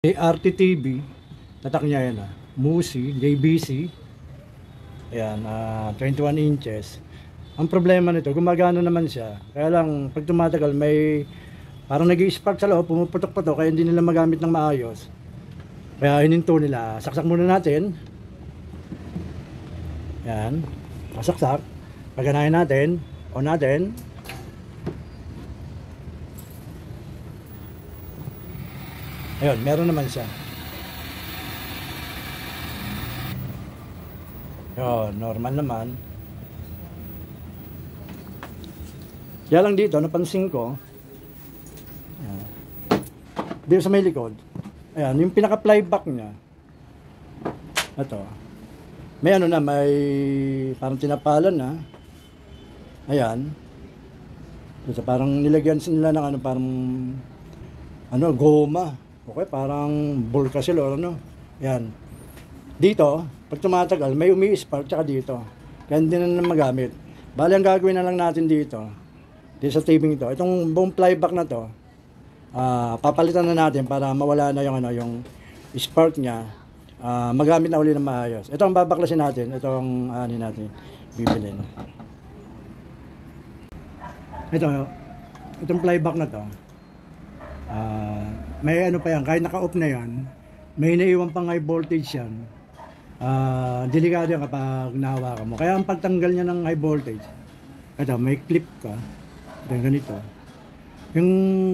RTTV, tatak niya yan Musi, JBC, ayan, 21 inches. Ang problema nito, gumagana naman siya, kaya lang pag tumatagal may parang nag-i-spark sa loob, pumuputok-putok, kaya hindi nila magamit ng maayos. Kaya hininto nila, saksak muna natin, ayan, saksak, paganahin natin, on natin. Ayun, meron naman siya. Ayun, normal naman. Kaya lang dito, napansin ko, ayan, dito sa may likod, ayan, yung pinaka-flyback niya, ito, may ano na, may parang tinapalan na, ayan, so, parang nilagyan nila ng ano, parang, ano, goma. Okay, parang bulkasil o ano. Yan. Dito, pag tumatagal, may umi-spark tsaka dito. Kaya hindi na magamit. Bali, ang gagawin na lang natin dito sa taping ito, itong buong flyback na to, papalitan na natin para mawala na yung, ano, yung spark niya. Magamit na uli ng maayos. Ito ang babaklasin natin. Ito ang natin bibilin. Itong flyback na to, may ano pa yan, kahit naka-off na yan, may naiwan pang high voltage yan. Delikado yan kapag nahawakan mo. Kaya ang pagtanggal niya ng high voltage, ito, may clip ka, ito, ganito. Yung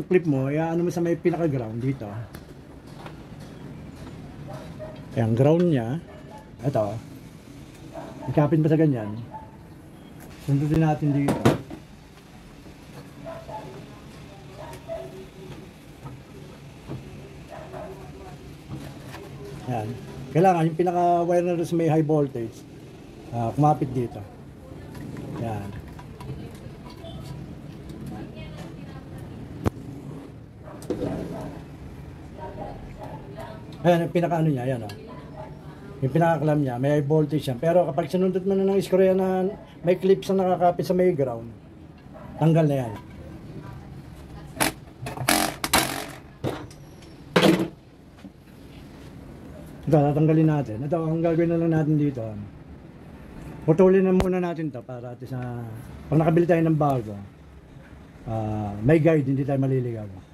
clip mo, ano mo sa may pinaka-ground dito. Ayan, ground niya, ito, ikapin pa sa ganyan. Sundutin natin dito. Yan. Kailangan yung pinaka-wire na rin may high voltage, kumapit dito. Yan. Ayan, yung pinaka-ano niya, yan yung pinaka-clamp niya, may high voltage yan. Pero kapag sinundot mo na ng screw yan na may clips na nakakapit sa may ground, tanggal na yan. Ito, tatanggalin natin. Ito, ang gagawin na lang natin dito, putulin na muna natin to para at sa pag nakabili tayo ng bago, may guide, hindi tayo maliligaw.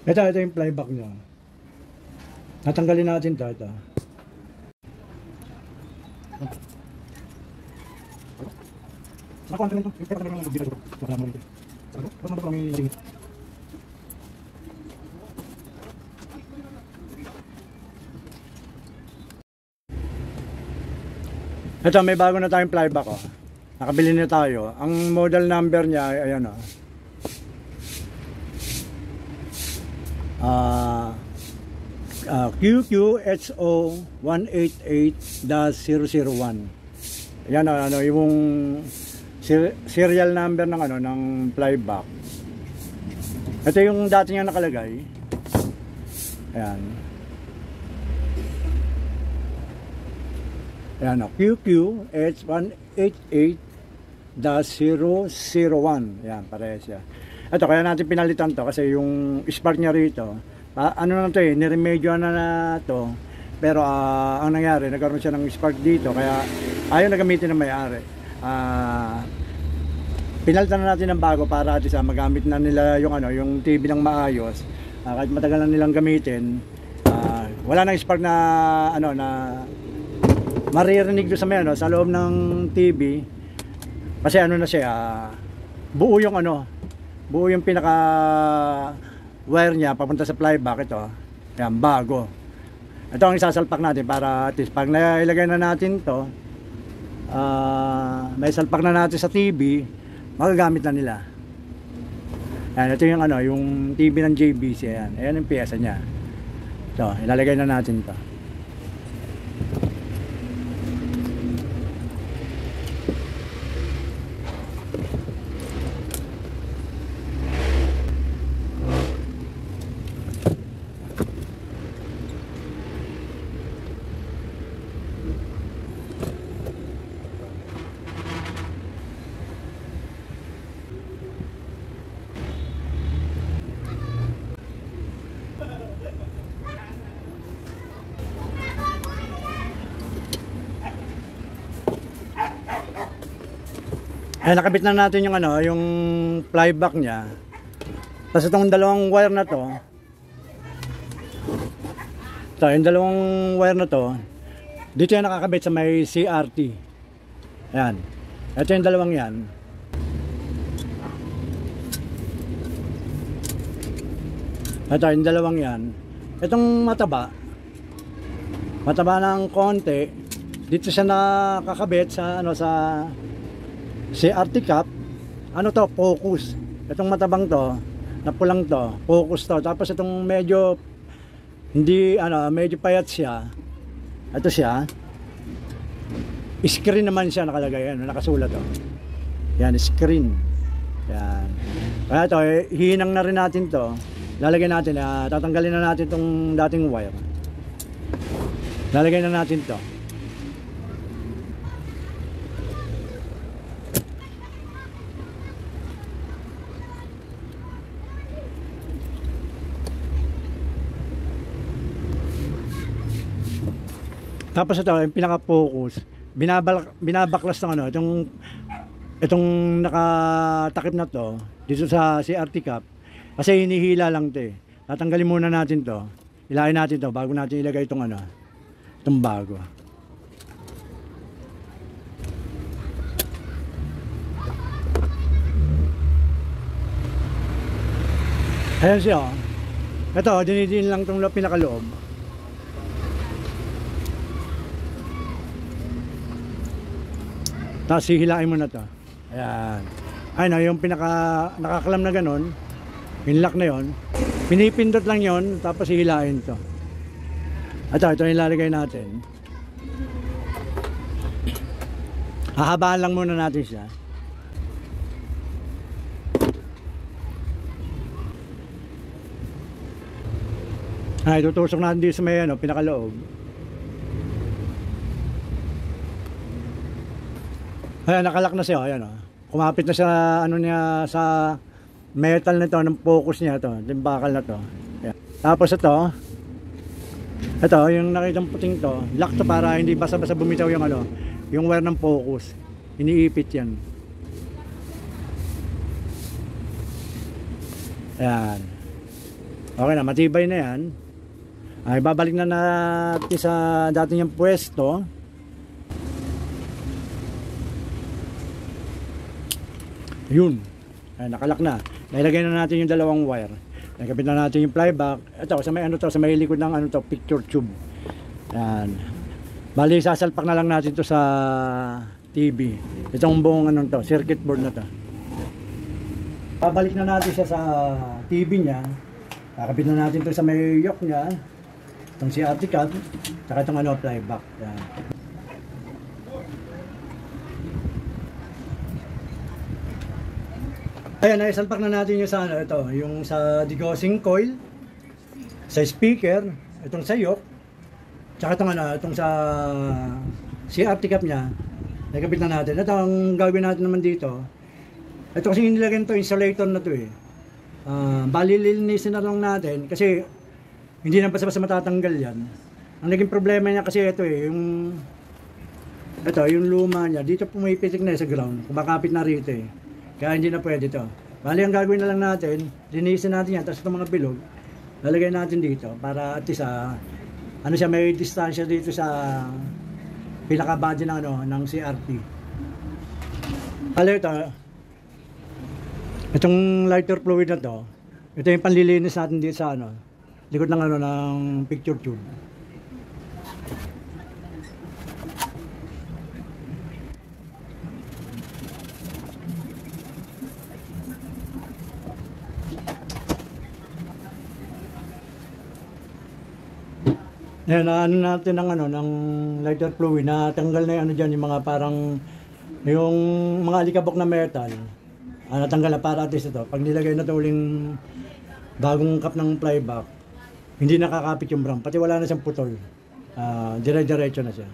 Ito yung flyback nyo. Natanggalin natin ito. Ito, may bago na tayong flyback. Nakabili na tayo. Ang model number niya, ayan QQHO 188-001. Yan yung serial number ng ng flyback. Ito yung dati niya nakalagay. Ayan. Ayan QQH 188-001. Ayan, parehas siya. Ito, kaya natin pinalitan to kasi yung spark niya rito, ano na to niremedyo na to. Pero ang nangyari, nagkaroon siya ng spark dito, kaya ayaw na gamitin ng may-ari. Pinalitan na natin ng bago para at isa magamit na nila yung TV ng maayos. Kahit matagal na nilang gamitin, wala nang spark na na maririnig doon sa sa loob ng TV. Kasi na siya, buo yung buo yung pinaka wire niya papunta sa flyback. Ito yan, bago. Ito ang isasalpak natin para at least pag nailagay na natin to, may salpak na natin sa TV, magagamit na nila. Yan, ito yung yung TV ng JBC. Ayan yung piyesa niya. Ito, ilalagay na natin to. Ay, nakabit na natin yung ano, yung flyback niya. Tapos itong dalawang wire na to. Ito, yung dalawang wire na to. Dito yung nakakabit sa may CRT. Ayan. Ito yung dalawang yan. Ito, yung dalawang yan. Itong mataba. Mataba ng konti. Dito siya nakakabit sa ano, sa CRT cap. Ano to? Focus. Itong matabang to, na pulang to, focus to. Tapos itong medyo hindi ano, medyo payat siya. Ito siya. Screen naman siya nakalagay, ano, nakasulat to. Yan, screen. Yan. Kaya to, hihinang na rin natin to. Lalagyan natin, tatanggalin na natin tong dating wire. Lalagyan na natin to. Tapos ito, yung pinaka-focus, binabaklas ng ano, itong nakatakip na to, dito sa CRT cap, kasi hinihila lang to eh. Tatanggalin muna natin to, ilahin natin to, bago natin ilagay itong ano, itong bago. Ayan siya, oh. Ito, dinidin lang itong pinakaloob. Tapos hihilain mo na to. Ayan. Ayun, yung nakakalam na ganun, pinlock na yon, pinipindot lang yon, tapos hihilain to. Ito yung ilalagay natin. Hahabaan lang muna natin siya. Ay, tutusok natin dito sa may ano, pinakaloob. Ayan, nakalak na siya, ayan, oh. Kumapit na siya, ano niya, sa metal na to, ng focus niya to, yung bakal na to. Ayan. Tapos ito, yung nakitang puting to, lock to para hindi basa-basa bumitaw yung ano, yung wire ng focus. Iniipit yan. Ayan. Okay na, matibay na yan. Ay, babalik na natin sa dati niyang pwesto. Yun. Ay, nakalak na. Nailagay na natin yung dalawang wire. Nagkabit na natin yung flyback. Ito, sa may ano to, sa may likod ng ano to, picture tube. Yan. Bali, sasalpak na lang natin to sa TV. Itong buong ano to, circuit board na to. Babalik na natin siya sa TV niya. Kakabit na natin to sa may yoke niya. Itong CRT card. Tsaka itong ano, flyback. Yan. Ayan, naisalpak na natin yung sa ano, ito, yung sa degaussing coil, sa speaker, itong sa yoke, tsaka itong ano, itong sa CRT cap niya, nagkabit na natin. Ito ang gagawin natin naman dito. Ito kasi nilagyan to, insulator na to eh. Bali lilinisin na lang natin kasi hindi na basta-basta matatanggal yan. Ang naging problema niya kasi ito eh, yung luma niya, dito pumipitik na sa ground, kumakapit na rito eh. Kaya hindi na pwede ito. Bali, ang gagawin na lang natin, linisin natin yan, tapos itong mga bilog, lalagay natin dito para at least ano siya, may distansya dito sa pinaka-body ng, ano, ng CRT. Bali, itong lighter fluid na to, ito yung panlilinis natin dito sa ano, likod ng, ano, ng picture tube. Ayan, ano natin ng ano, ng lighter fluid, na tanggal na yung ano dyan, yung mga parang, yung mga alikabok na metal, natanggal na para at least ito. Pag nilagay na ito uling bagong cup ng flyback, hindi nakakapit yung bram, pati wala na siyang putol. Dire-diretso na siya.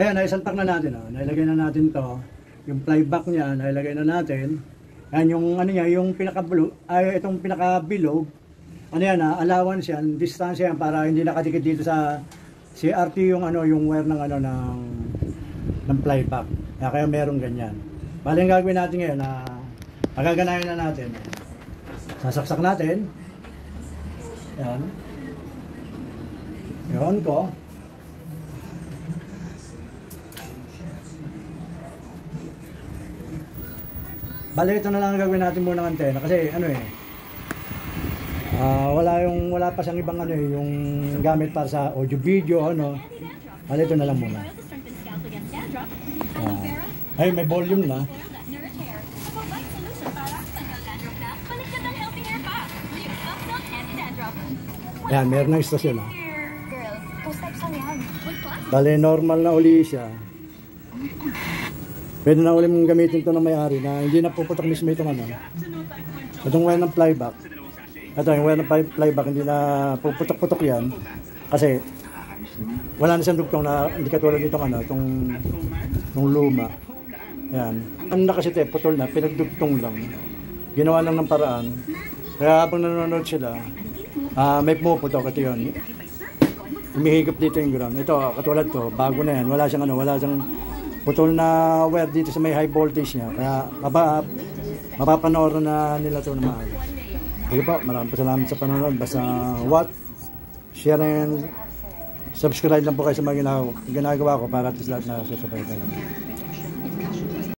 Ayan, naisalpak na natin. Oh. Nailagay na natin to. Yung flyback niya, nailagay na natin. Ayan, yung ano niya, yung itong pinaka-bilog. Ano yan, allowance yan, distansya yan para hindi nakadikit dito sa CRT yung ano, yung wire ng ano ng flyback. Kaya meron ganyan. Bali ang gagawin natin ngayon na magaganahin na natin. Sasaksak natin. Ayan. I-on ko. Bali ito na lang ang gagawin natin muna ng antena kasi ano wala pa siyang ibang ano yung gamit para sa audio video ano. Bali ito na lang muna. Ay may volume na. Yan, meron na istasyon ha. Bali normal na uli siya. Pwede na uli mong gamitin ito ng may-ari na hindi na puputok mismo itong ano. Itong wire ng flyback. Ito yung wire ng flyback hindi na puputok-putok yan. Kasi wala na siyang dugtong na hindi katulad itong ano, itong luma. Yan. Ano na kasi ito putol na, pinagdugtong lang. Ginawa lang ng paraan. Kaya habang nanonood sila, may pumuputok ito yun. Umihigop dito yung ground. Ito, katulad to, bago na yan. Wala siyang putol na wire dito sa may high voltage niya. Kaya mapapanoorin na nila ito na maaga. Sige po, maraming salamat sa panonood. Basta share and subscribe lang po kayo sa mga ginagawa ko para at least lahat na susubay kayo.